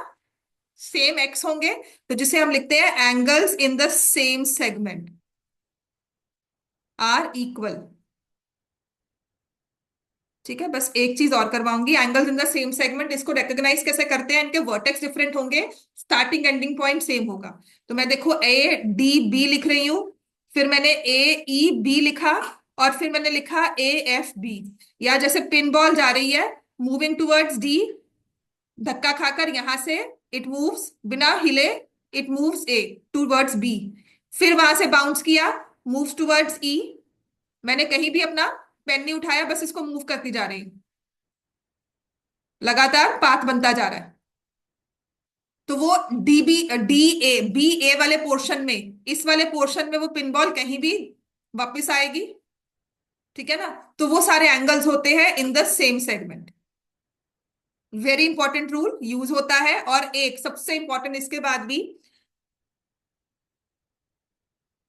Speaker 1: सेम एक्स होंगे। तो जिसे हम लिखते हैं angles in the same segment are equal, ठीक है। बस एक चीज और करवाऊंगी, angles in the same segment इसको रिकॉग्नाइज कैसे करते हैं? इनके वर्टेक्स डिफरेंट होंगे, स्टार्टिंग एंडिंग पॉइंट सेम होगा। तो मैं देखो ए डी बी लिख रही हूं, फिर मैंने ए ई बी लिखा, और फिर मैंने लिखा ए एफ बी। या जैसे पिन बॉल जा रही है मूविंग टूवर्ड्स डी, धक्का खाकर यहां से इट मूव्स बिना हिले, it moves A towards B, फिर वहां से बाउंस किया, मूव्स टूवर्ड्स ई। मैंने कहीं भी अपना पेन नहीं उठाया, बस इसको मूव करती जा रही हूँ, लगातार पाथ बनता जा रहा है। तो वो डी ए बी ए वाले पोर्शन में, इस वाले पोर्शन में वो पिन बॉल कहीं भी वापस आएगी, ठीक है ना। तो वो सारे एंगल्स होते हैं इन the same segment. Very important rule use होता है। और एक सबसे इंपॉर्टेंट इसके बाद भी,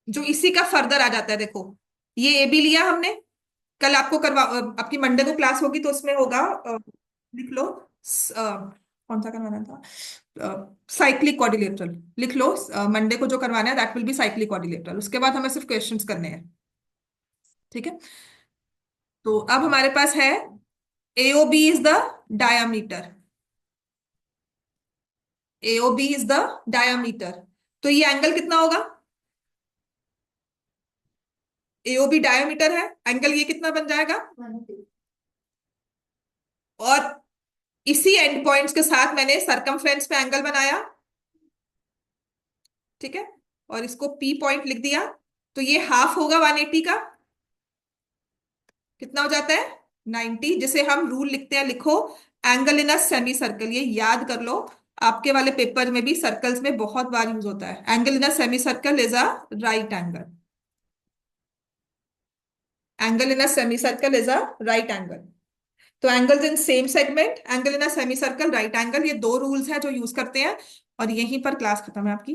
Speaker 1: जो इसी का फर्दर आ जाता है, देखो ये ए बी लिया हमने। कल आपको आपकी मंडे को क्लास होगी तो उसमें होगा, लिख लो, कौन सा करवाना था, साइक्लिक क्वाड्रिलेटरल लिख लो। मंडे को जो करवाना है that will be cyclic quadrilateral. उसके बाद हमें सिर्फ क्वेश्चंस करने हैं, ठीक है। तो अब हमारे पास है AOB is the diameter. AOB is the diameter. तो ये एंगल कितना होगा? एओबी डायामीटर है, एंगल ये कितना बन जाएगा? और इसी एंड पॉइंट्स के साथ मैंने सरकमफ्रेंस पे एंगल बनाया, ठीक है। और इसको पी पॉइंट लिख दिया। तो ये हाफ होगा 180 का, कितना हो जाता है? 90। जिसे हम रूल लिखते हैं, लिखो angle in a semi circle. ये याद कर लो, आपके वाले पेपर में भी सर्कल्स में बहुत बार यूज होता है। Angle in a semi circle is a right angle. Angle in a semi circle is a right angle. तो angles in same segment, angle in a semi circle, right angle, ये दो rules हैं जो use करते हैं। और यहीं पर क्लास खत्म है आपकी।